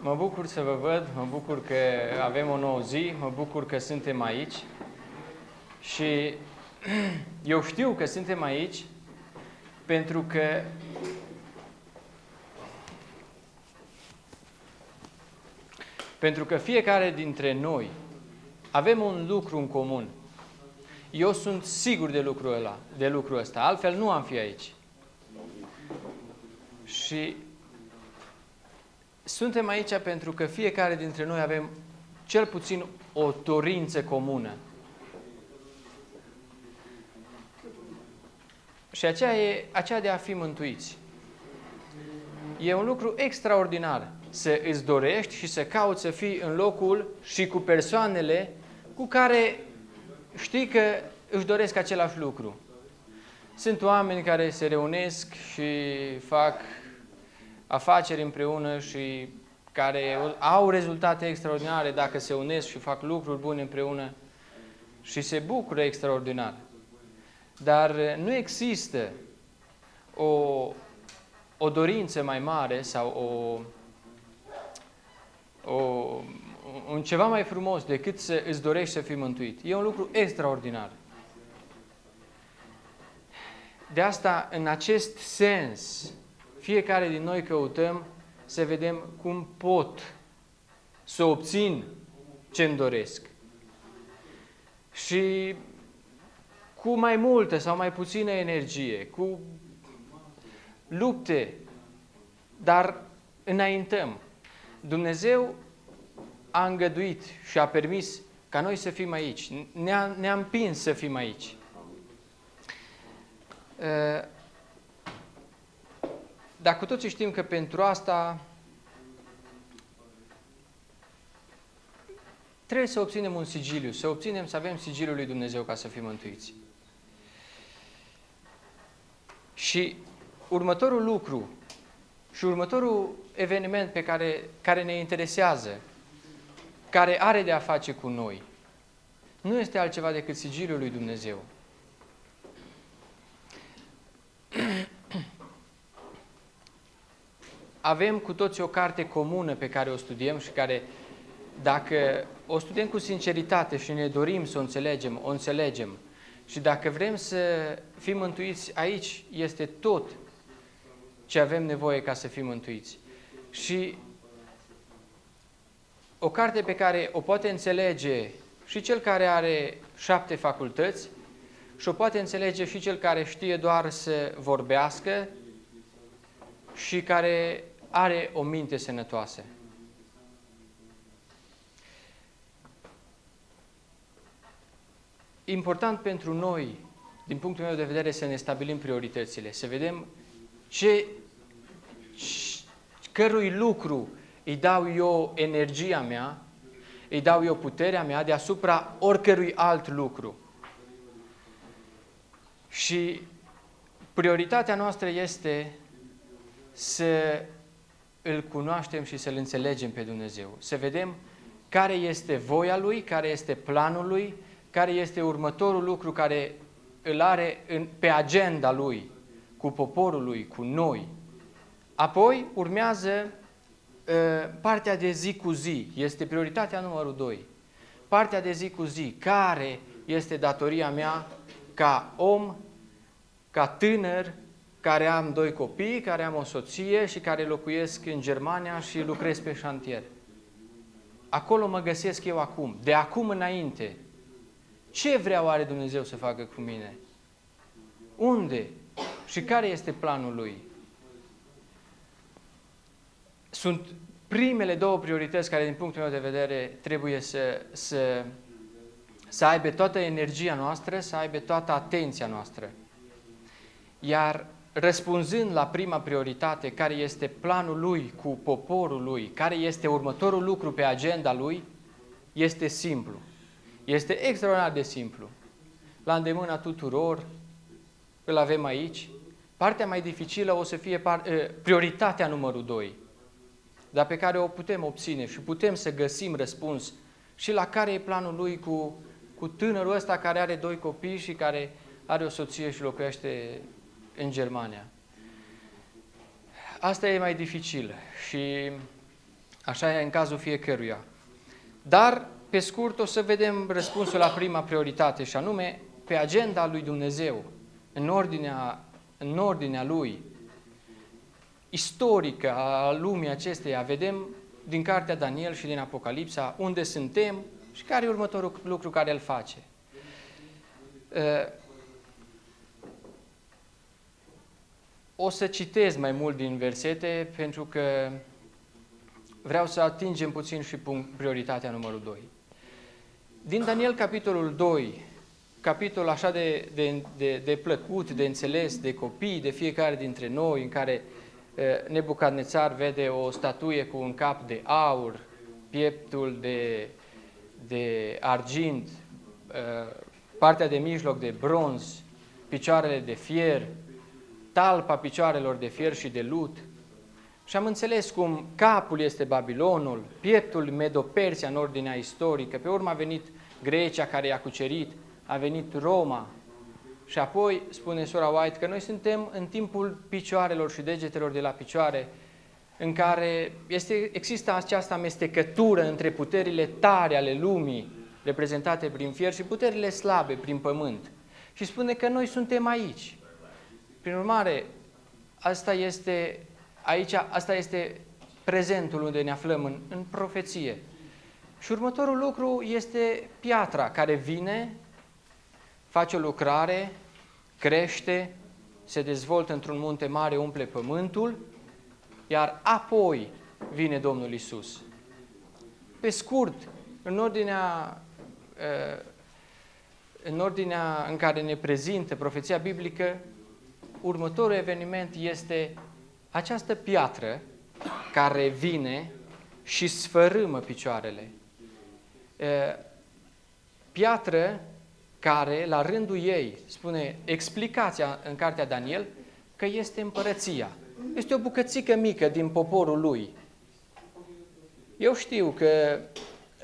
Mă bucur să vă văd, mă bucur că avem o nouă zi, mă bucur că suntem aici și eu știu că suntem aici pentru că fiecare dintre noi avem un lucru în comun. Eu sunt sigur de lucrul ăsta, altfel nu am fi aici. Și suntem aici pentru că fiecare dintre noi avem cel puțin o dorință comună. Și aceea de a fi mântuiți. E un lucru extraordinar să îți dorești și să cauți să fii în locul și cu persoanele cu care știi că își doresc același lucru. Sunt oameni care se reunesc și fac afaceri împreună și care au rezultate extraordinare dacă se unesc și fac lucruri bune împreună și se bucură extraordinar. Dar nu există o dorință mai mare sau un ceva mai frumos decât să îți dorești să fii mântuit. E un lucru extraordinar. De asta, în acest sens, fiecare din noi căutăm să vedem cum pot să obțin ce-mi doresc. Și cu mai multă sau mai puțină energie, cu lupte, dar înaintăm. Dumnezeu a îngăduit și a permis ca noi să fim aici. Ne-a împins să fim aici. Dar cu toții știm că pentru asta trebuie să obținem un sigiliu, să avem sigiliul lui Dumnezeu ca să fim mântuiți. Și următorul lucru și următorul eveniment pe care ne interesează, care are de a face cu noi, nu este altceva decât sigiliul lui Dumnezeu. Avem cu toții o carte comună pe care o studiem și care, dacă o studiem cu sinceritate și ne dorim să o înțelegem. Și dacă vrem să fim mântuiți, aici este tot ce avem nevoie ca să fim mântuiți. Și o carte pe care o poate înțelege și cel care are 7 facultăți și o poate înțelege și cel care știe doar să vorbească și care are o minte sănătoasă. Important pentru noi, din punctul meu de vedere, să ne stabilim prioritățile, să vedem cărui lucru îi dau eu energia mea, îi dau eu puterea mea deasupra oricărui alt lucru. Și prioritatea noastră este să îl cunoaștem și să-L înțelegem pe Dumnezeu. Să vedem care este voia Lui, care este planul Lui, care este următorul lucru care îl are pe agenda Lui, cu poporul Lui, cu noi. Apoi urmează partea de zi cu zi. Este prioritatea numărul 2. Partea de zi cu zi. Care este datoria mea ca om, ca tânăr, care am 2 copii, care am o soție și care locuiesc în Germania și lucrez pe șantier. Acolo mă găsesc eu acum. De acum înainte, ce vrea oare Dumnezeu să facă cu mine? Unde? Și care este planul Lui? Sunt primele 2 priorități care, din punctul meu de vedere, trebuie să aibă toată energia noastră, să aibă toată atenția noastră. Iar răspunzând la prima prioritate, care este planul Lui cu poporul Lui, care este următorul lucru pe agenda Lui, este simplu. Este extraordinar de simplu. La îndemâna tuturor, îl avem aici. Partea mai dificilă o să fie prioritatea numărul 2, dar pe care o putem obține și putem să găsim răspuns și la care e planul Lui cu tânărul ăsta care are 2 copii și care are o soție și locuiește în Germania. Asta e mai dificil și Așa e în cazul fiecăruia. Dar, pe scurt, o să vedem răspunsul la prima prioritate, și anume pe agenda lui Dumnezeu, în ordinea lui istorică a lumii acesteia. Vedem din cartea Daniel și din Apocalipsa unde suntem și care e următorul lucru care îl face. O să citez mai mult din versete pentru că vreau să atingem puțin și prioritatea numărul 2. Din Daniel, capitolul 2, capitol așa de plăcut, de înțeles, de copii, de fiecare dintre noi, în care Nebucadnețar vede o statuie cu un cap de aur, pieptul de argint, partea de mijloc de bronz, picioarele de fier, talpa picioarelor de fier și de lut. Și am înțeles cum capul este Babilonul, pieptul Medo-Persia în ordinea istorică, pe urmă a venit Grecia care i-a cucerit, a venit Roma și apoi spune sora White că noi suntem în timpul picioarelor și degetelor de la picioare, în care există această amestecătură între puterile tare ale lumii, reprezentate prin fier, și puterile slabe prin pământ. Și spune că noi suntem aici. Prin urmare, asta este prezentul unde ne aflăm în profeție. Și următorul lucru este piatra care vine, face o lucrare, crește, se dezvoltă într-un munte mare, umple pământul, iar apoi vine Domnul Iisus. Pe scurt, în ordinea în care ne prezintă profeția biblică, următorul eveniment este această piatră care vine și sfărâmă picioarele. Piatră care, la rândul ei, spune explicația în cartea Daniel, că este împărăția. Este o bucățică mică din poporul lui. Eu știu că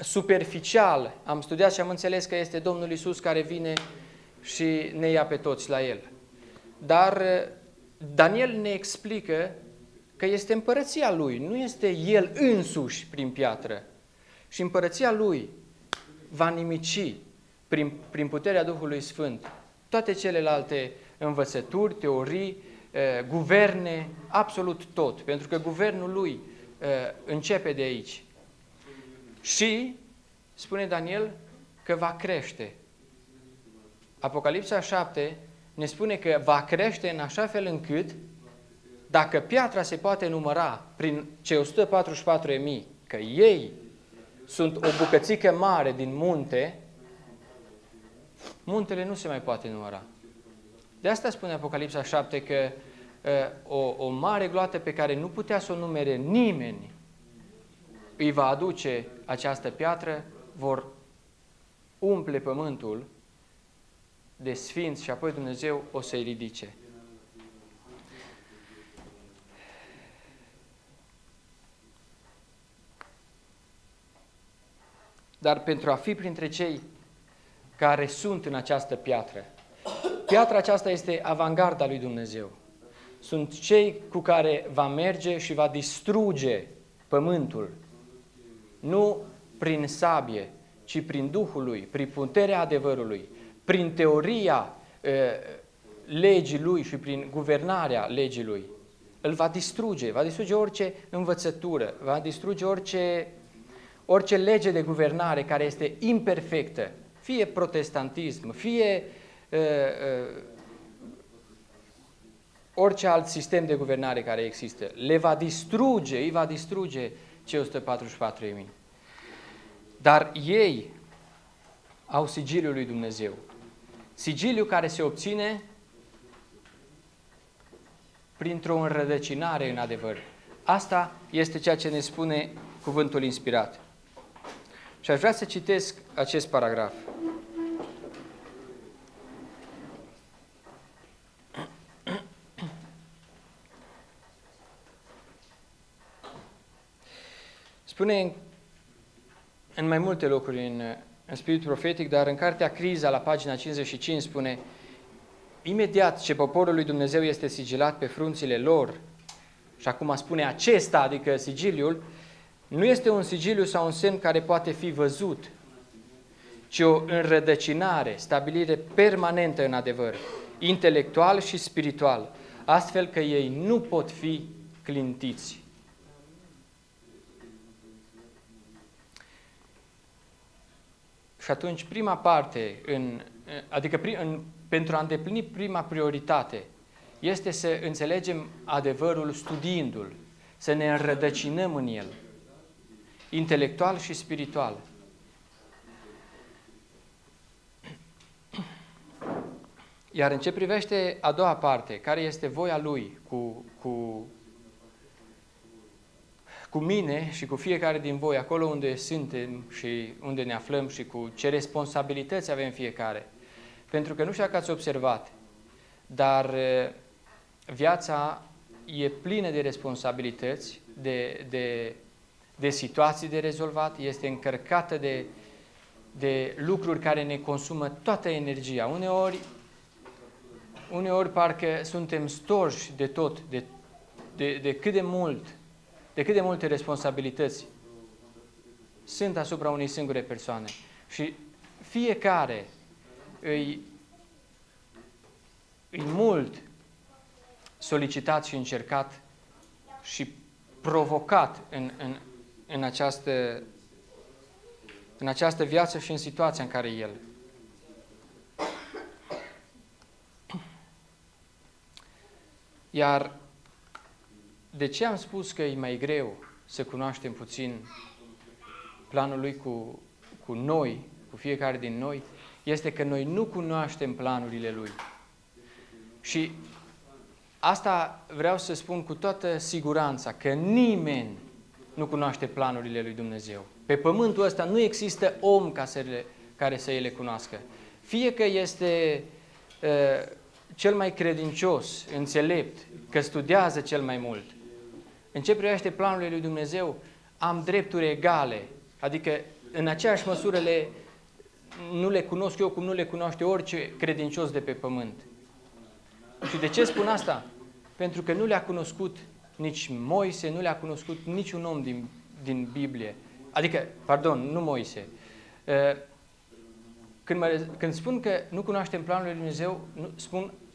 superficial am studiat și am înțeles că este Domnul Iisus care vine și ne ia pe toți la El. Dar Daniel ne explică că este împărăția lui, nu este el însuși prin piatră. Și împărăția lui va nimici prin puterea Duhului Sfânt toate celelalte învățături, teorii, guverne, absolut tot, pentru că guvernul lui începe de aici. Și, spune Daniel, că va crește. Apocalipsa 7 ne spune că va crește în așa fel încât, dacă piatra se poate număra prin cei 144.000, că ei sunt o bucățică mare din munte, muntele nu se mai poate număra. De asta spune Apocalipsa 7 că o mare gloată pe care nu putea să o numere nimeni îi va aduce această piatră, vor umple pământul de sfinți și apoi Dumnezeu o să-i ridice. Dar pentru a fi printre cei care sunt în această piatră, piatra aceasta este avangarda lui Dumnezeu. Sunt cei cu care va merge și va distruge pământul, nu prin sabie, ci prin Duhul lui, prin puterea adevărului, prin teoria legii lui și prin guvernarea legii lui. Îl va distruge orice învățătură, va distruge orice lege de guvernare care este imperfectă, fie protestantism, fie orice alt sistem de guvernare care există. Îi va distruge cei 144.000. Dar ei au sigiliul lui Dumnezeu. Sigiliu care se obține printr-o înrădăcinare în adevăr. Asta este ceea ce ne spune cuvântul inspirat. Și aș vrea să citesc acest paragraf. Spune în mai multe locuri în spirit profetic, dar în cartea Criza, la pagina 55, spune: imediat ce poporul lui Dumnezeu este sigilat pe frunțile lor, și acum spune acesta, adică sigiliul, Nu este un sigiliu sau un semn care poate fi văzut, ci o înrădăcinare, stabilire permanentă în adevăr, intelectual și spiritual, astfel că ei nu pot fi clintiți. Și atunci prima parte, pentru a îndeplini prima prioritate, este să înțelegem adevărul studiindu-l, să ne înrădăcinăm în el, intelectual și spiritual. Iar în ce privește a doua parte, care este voia Lui cu mine și cu fiecare din voi, acolo unde suntem și unde ne aflăm și cu ce responsabilități avem fiecare. Pentru că nu știu dacă ați observat, dar viața e plină de responsabilități, de situații de rezolvat, este încărcată de lucruri care ne consumă toată energia. Uneori parcă suntem storși de tot, de cât de multe responsabilități sunt asupra unei singure persoane. Și fiecare îi mult solicitat și încercat și provocat în această viață și în situația în care el. Iar de ce am spus că e mai greu să cunoaștem puțin planul Lui cu noi, cu fiecare din noi, este că noi nu cunoaștem planurile Lui. Și asta vreau să spun cu toată siguranța, că nimeni nu cunoaște planurile lui Dumnezeu. Pe pământul ăsta nu există om care să le cunoască. Fie că este cel mai credincios, înțelept, că studiază cel mai mult. În ce privește planurile lui Dumnezeu, am drepturi egale, adică în aceeași măsură nu le cunosc eu cum nu le cunoaște orice credincios de pe pământ. Și de ce spun asta? Pentru că nu le-a cunoscut nici Moise, nu le-a cunoscut niciun om din Biblie. Adică, pardon, nu Moise. Când spun că nu cunoaștem planurile lui Dumnezeu,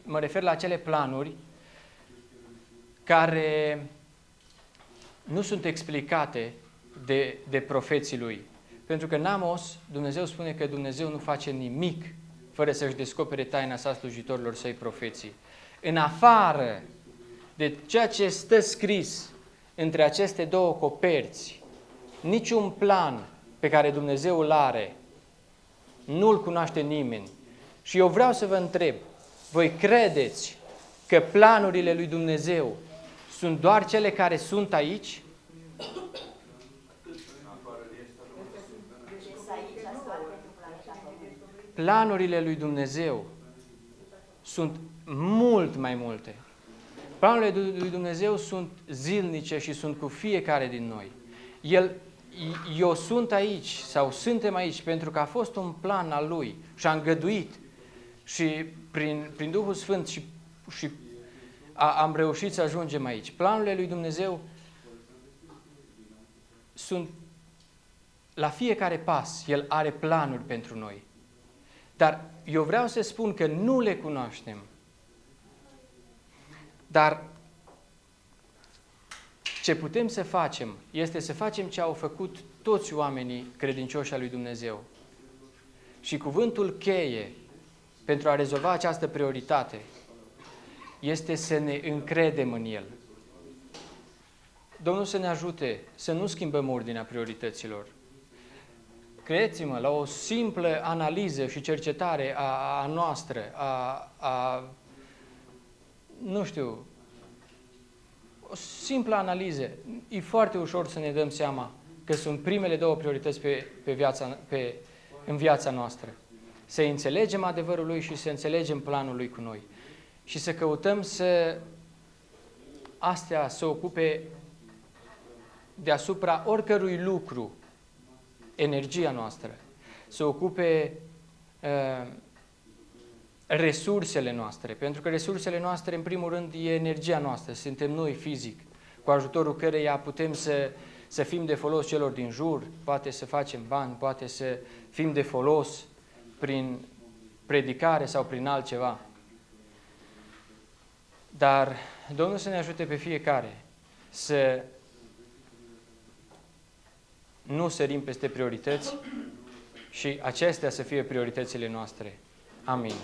mă refer la acele planuri care nu sunt explicate de profeții Lui. Pentru că în Amos, Dumnezeu spune că Dumnezeu nu face nimic fără să-și descopere taina sa slujitorilor săi profeții. În afară de ceea ce stă scris între aceste două coperți, niciun plan pe care Dumnezeu îl are, nu-l cunoaște nimeni. Și eu vreau să vă întreb, voi credeți că planurile lui Dumnezeu sunt doar cele care sunt aici? Planurile lui Dumnezeu sunt mult mai multe. Planurile lui Dumnezeu sunt zilnice și sunt cu fiecare din noi. Eu sunt aici sau suntem aici pentru că a fost un plan al Lui și a îngăduit și prin Duhul Sfânt și am reușit să ajungem aici. Planurile lui Dumnezeu sunt la fiecare pas. El are planuri pentru noi. Dar eu vreau să spun că nu le cunoaștem. Dar ce putem să facem este să facem ce au făcut toți oamenii credincioși al lui Dumnezeu. Și cuvântul cheie pentru a rezolva această prioritate este să ne încredem în El. Domnul să ne ajute să nu schimbăm ordinea priorităților. Credeți-mă, la o simplă analiză și cercetare a noastră, nu știu, o simplă analiză, e foarte ușor să ne dăm seama că sunt primele două priorități în viața noastră. Să înțelegem adevărul Lui și să înțelegem planul Lui cu noi. Și să căutăm astea să ocupe deasupra oricărui lucru energia noastră, să ocupe resursele noastre, pentru că resursele noastre, în primul rând, e energia noastră, suntem noi fizic, cu ajutorul căreia putem să fim de folos celor din jur, poate să facem bani, poate să fim de folos prin predicare sau prin altceva. Dar Domnul să ne ajute pe fiecare să nu sărim peste priorități și acestea să fie prioritățile noastre. Amin.